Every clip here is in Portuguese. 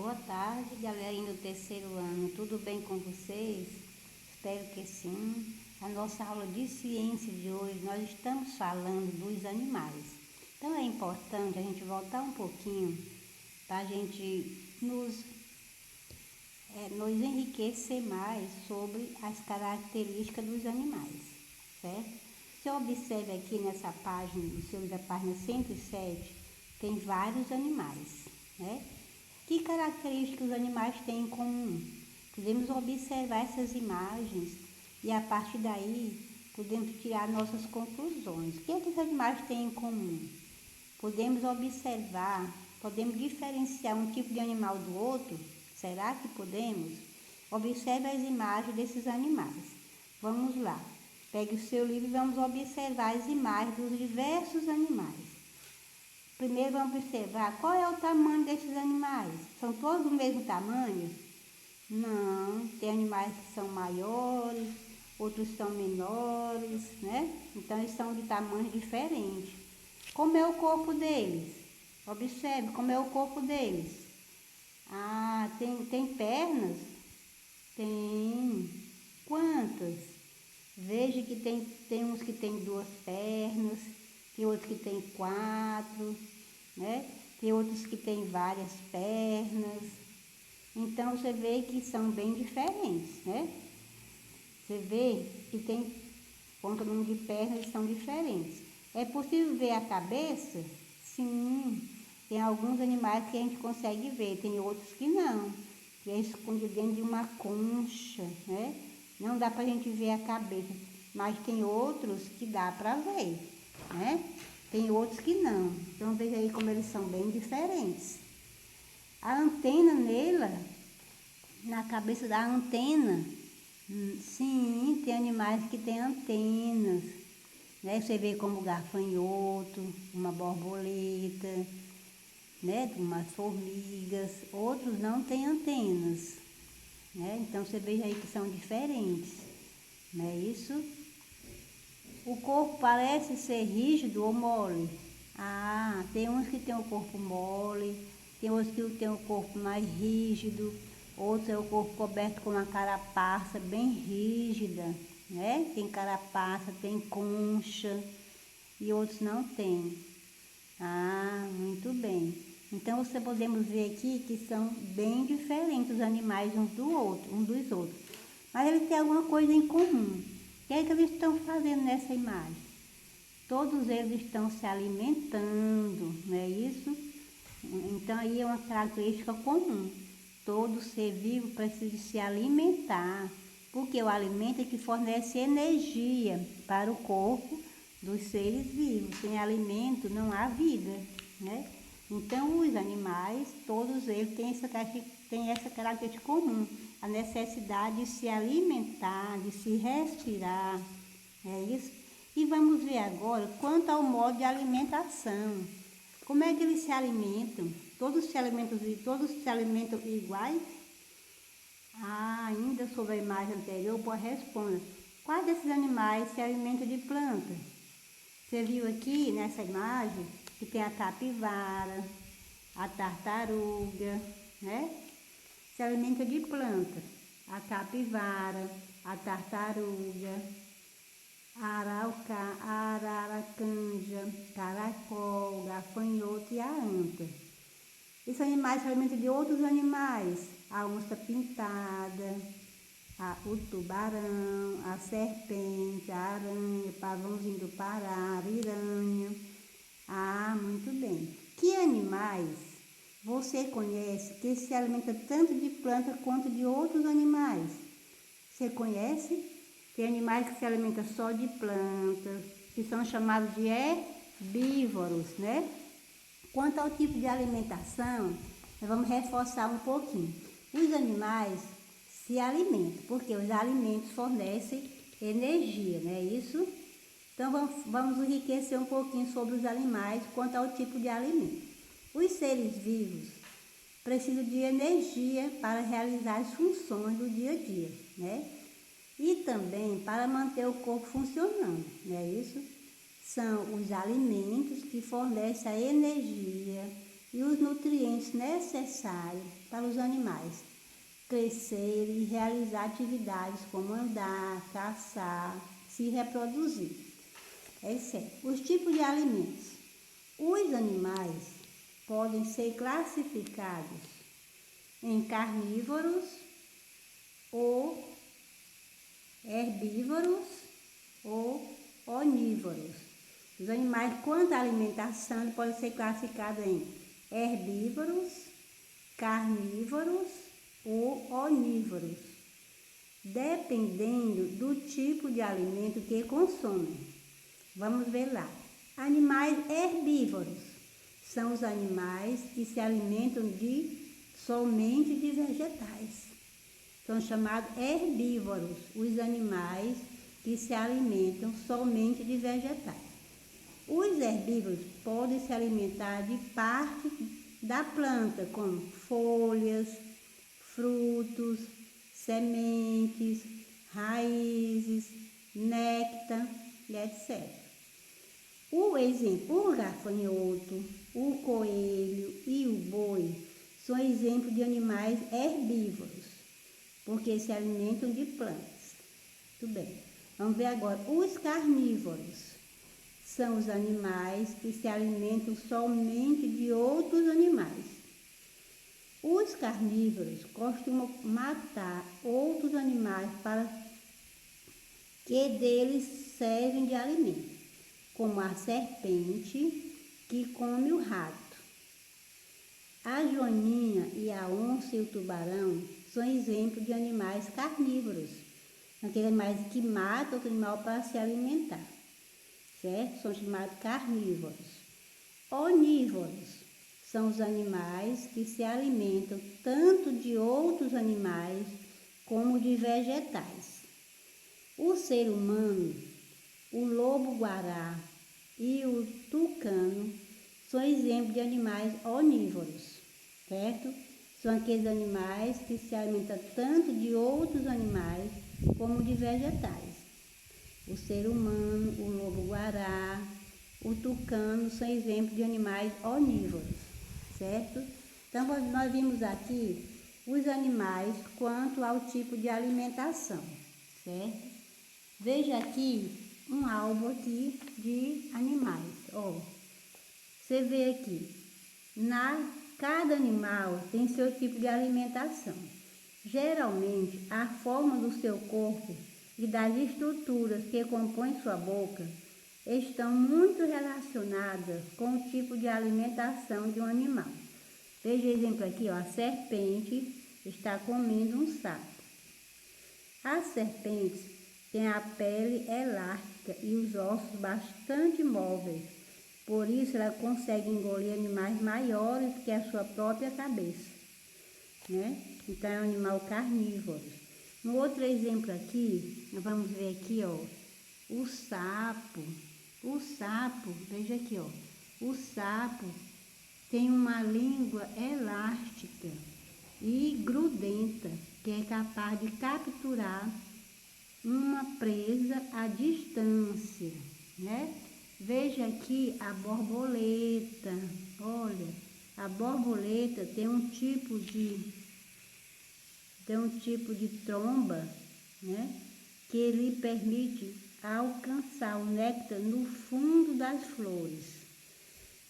Boa tarde, galerinha do terceiro ano. Tudo bem com vocês? Espero que sim. A nossa aula de ciência de hoje, nós estamos falando dos animais. Então é importante a gente voltar um pouquinho para a gente nos enriquecer mais sobre as características dos animais, certo? Você observe aqui nessa página, no seu da página 107, tem vários animais, né? Que características os animais têm em comum? Podemos observar essas imagens e a partir daí podemos tirar nossas conclusões. O que os animais têm em comum? Podemos observar, podemos diferenciar um tipo de animal do outro? Será que podemos? Observe as imagens desses animais. Vamos lá. Pegue o seu livro e vamos observar as imagens dos diversos animais. Primeiro vamos observar qual é o tamanho desses animais. São todos do mesmo tamanho? Não, tem animais que são maiores, outros são menores, né? Então eles são de tamanhos diferentes. Como é o corpo deles? Observe como é o corpo deles. Ah, tem pernas? Tem. Quantas? Veja que tem uns que tem 2 pernas, tem outros que tem 4, né? Tem outros que tem várias pernas. Então você vê que são bem diferentes, né? Você vê que tem, quanto ao número de pernas, são diferentes. É possível ver a cabeça? Sim. Tem alguns animais que a gente consegue ver, tem outros que não, que é escondido dentro de uma concha, né? Não dá pra gente ver a cabeça, mas tem outros que dá pra ver, né? Tem outros que não. Então veja aí como eles são bem diferentes. A antena nela, na cabeça da antena, sim, tem animais que têm antenas, né? Você vê como o gafanhoto, uma borboleta, né? Umas formigas, outros não têm antenas, né? Então você veja aí que são diferentes, não é isso? O corpo parece ser rígido ou mole? Ah, tem uns que tem o corpo mole, tem outros que tem o corpo mais rígido, outros é o corpo coberto com uma carapaça bem rígida, né? Tem carapaça, tem concha e outros não tem. Ah, muito bem. Então você podemos ver aqui que são bem diferentes os animais uns dos outros. Mas eles têm alguma coisa em comum. O que é que eles estão fazendo nessa imagem? Todos eles estão se alimentando, não é isso? Então aí é uma característica comum. Todo ser vivo precisa se alimentar, porque o alimento é que fornece energia para o corpo dos seres vivos. Sem alimento não há vida, né? Então os animais, todos eles têm essa característica comum, a necessidade de se alimentar, de se respirar, é isso? E vamos ver agora quanto ao modo de alimentação. Como é que eles se alimentam? Todos se alimentam iguais? Ah, ainda sobre a imagem anterior, pode responder. Quais desses animais se alimentam de planta? Você viu aqui nessa imagem que tem a capivara, a tartaruga, né? Se alimenta de planta. A capivara, a tartaruga, a araracanja, caracol, gafanhoto e a anta. Esses animais se alimentam de outros animais, a onça pintada, o tubarão, a serpente, a aranha, pavãozinho do Pará, a ariranha. Ah, muito bem. Que animais você conhece que se alimenta tanto de planta quanto de outros animais? Você conhece? Tem animais que se alimentam só de plantas, que são chamados de herbívoros, né? Quanto ao tipo de alimentação, nós vamos reforçar um pouquinho. Os animais se alimentam, porque os alimentos fornecem energia, não é isso? Então vamos enriquecer um pouquinho sobre os animais quanto ao tipo de alimento. Os seres vivos precisam de energia para realizar as funções do dia a dia, né? E também para manter o corpo funcionando, não é isso? São os alimentos que fornecem a energia e os nutrientes necessários para os animais crescerem e realizar atividades como andar, caçar, se reproduzir. Os tipos de alimentos. Os animais podem ser classificados em carnívoros ou herbívoros ou onívoros. Os animais, quanto à alimentação, podem ser classificados em herbívoros, carnívoros ou onívoros, dependendo do tipo de alimento que consomem. Vamos ver lá. Animais herbívoros são os animais que se alimentam somente de vegetais. São chamados herbívoros, os animais que se alimentam somente de vegetais. Os herbívoros podem se alimentar de parte da planta, como folhas, frutos, sementes, raízes, néctar e etc. O gafanhoto, o coelho e o boi são exemplos de animais herbívoros, porque se alimentam de plantas. Tudo bem. Vamos ver agora. Os carnívoros são os animais que se alimentam somente de outros animais. Os carnívoros costumam matar outros animais para que deles servem de alimento, como a serpente que come o rato. A joaninha e a onça e o tubarão são exemplos de animais carnívoros, aqueles animais que matam outro animal para se alimentar, certo? São chamados carnívoros. Onívoros são os animais que se alimentam tanto de outros animais como de vegetais. O ser humano, o lobo-guará e o tucano são exemplos de animais onívoros, certo? São aqueles animais que se alimentam tanto de outros animais como de vegetais. O ser humano, o lobo-guará, o tucano são exemplos de animais onívoros, certo? Então, nós vimos aqui os animais quanto ao tipo de alimentação, certo? Veja aqui um álbum aqui de animais. Ó, você vê aqui, cada animal tem seu tipo de alimentação. Geralmente, a forma do seu corpo e das estruturas que compõem sua boca estão muito relacionadas com o tipo de alimentação de um animal. Veja o exemplo aqui, ó, a serpente está comendo um sapo. As serpentes têm a pele elástica e os ossos bastante móveis, por isso ela consegue engolir animais maiores que a sua própria cabeça, né? Então é um animal carnívoro. Um outro exemplo aqui, nós vamos ver aqui, ó, o sapo. O sapo, veja aqui, ó, o sapo tem uma língua elástica e grudenta, que é capaz de capturar uma presa à distância, né? Veja aqui a borboleta. Olha, a borboleta tem um tipo de tromba, né, que lhe permite alcançar o néctar no fundo das flores.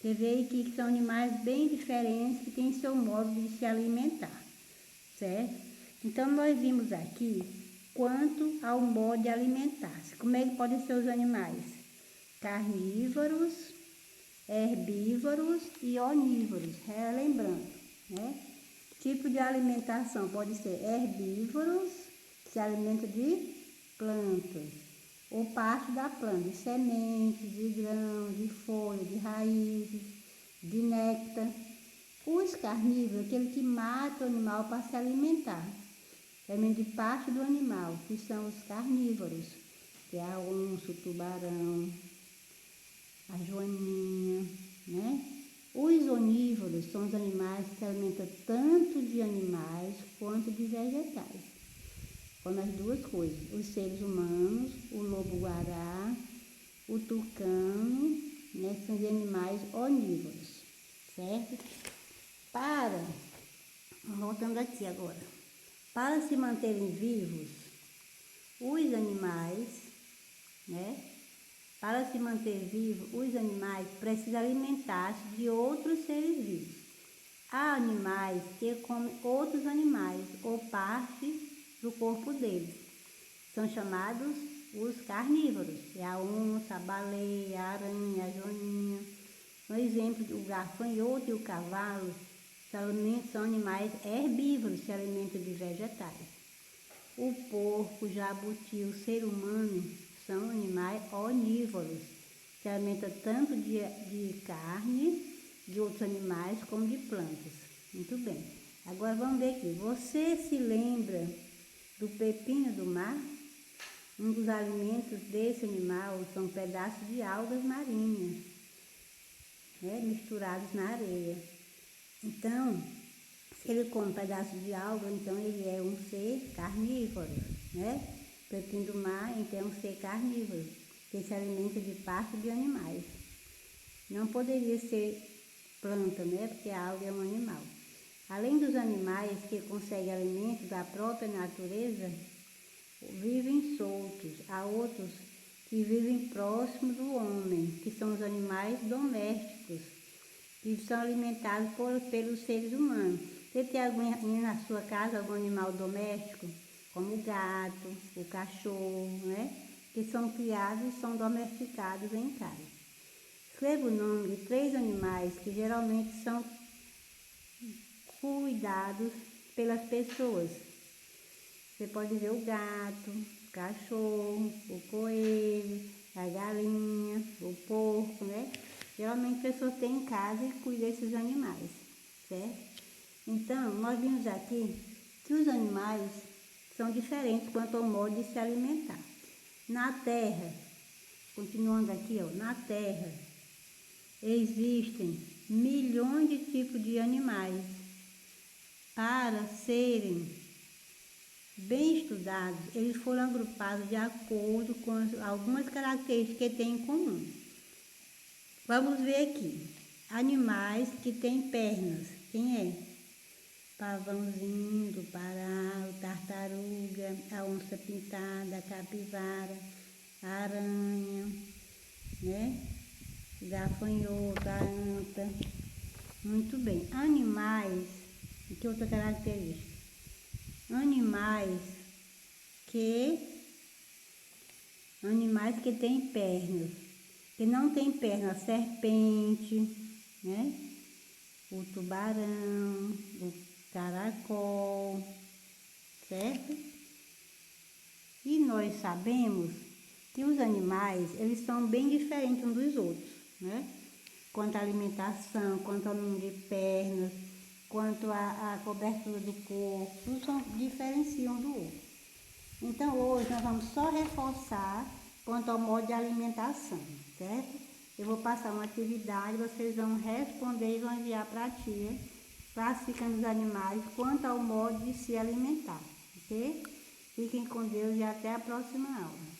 Você vê aqui que são animais bem diferentes que têm seu modo de se alimentar, certo? Então, nós vimos aqui quanto ao modo de alimentar-se. Como é que podem ser os animais? Carnívoros, herbívoros e onívoros, relembrando, né? Tipo de alimentação pode ser herbívoros, que se alimenta de plantas, ou parte da planta, de sementes, de grãos, de folhas, de raízes, de néctar. Os carnívoros, aquele que mata o animal para se alimentar, se alimenta de parte do animal, que são os carnívoros, que é a onça, o tubarão, a joaninha, né? Os onívoros são os animais que se alimentam tanto de animais quanto de vegetais. Como as duas coisas, os seres humanos, o lobo-guará, o tucano, né, são de animais onívoros, certo? Voltando aqui agora, para se manterem vivos, os animais, né? Para se manter vivos, os animais precisam alimentar-se de outros seres vivos. Há animais que comem outros animais ou parte do corpo deles. São chamados os carnívoros. É a onça, a baleia, a aranha, a joaninha. Um exemplo, o gafanhoto e o cavalo são animais herbívoros, se alimentam de vegetais. O porco, o jabuti e o ser humano são animais onívoros, se alimentam tanto de carne de outros animais como de plantas. Muito bem. Agora vamos ver aqui. Você se lembra do pepino do mar? Um dos alimentos desse animal são pedaços de algas marinhas, né, misturados na areia. Então, se ele come pedaços de alga, então ele é um ser carnívoro, né? Pepino do mar, então é um ser carnívoro, que se alimenta de parte de animais. Não poderia ser planta, né? Porque a alga é um animal. Além dos animais que conseguem alimentos da própria natureza, vivem soltos. Há outros que vivem próximo do homem, que são os animais domésticos, que são alimentados pelos seres humanos. Você tem na sua casa algum animal doméstico, como o gato, o cachorro, né? Que são criados e são domesticados em casa. Escreva o nome de 3 animais que geralmente são cuidados pelas pessoas. Você pode ver o gato, o cachorro, o coelho, a galinha, o porco, né? Geralmente a pessoa tem em casa e cuida desses animais, certo? Então, nós vimos aqui que os animais são diferentes quanto ao modo de se alimentar. Na Terra, continuando aqui, ó, na Terra, existem milhões de tipos de animais. Para serem bem estudados, eles foram agrupados de acordo com algumas características que têm em comum. Vamos ver aqui. Animais que têm pernas. Quem é? Pavãozinho do Pará, o tartaruga, a onça pintada, a capivara, a aranha, né? O gafanhoto, a anta. Muito bem. Animais, que outra característica? Animais que têm pernas, que não têm pernas, a serpente, né? O tubarão, o caracol, certo? E nós sabemos que os animais, eles são bem diferentes uns dos outros, né? Quanto à alimentação, quanto ao número de pernas, quanto à cobertura do corpo, tudo diferenciam do outro. Então, hoje nós vamos só reforçar quanto ao modo de alimentação, certo? Eu vou passar uma atividade, vocês vão responder e vão enviar para a tia, classificando os animais quanto ao modo de se alimentar, ok? Fiquem com Deus e até a próxima aula.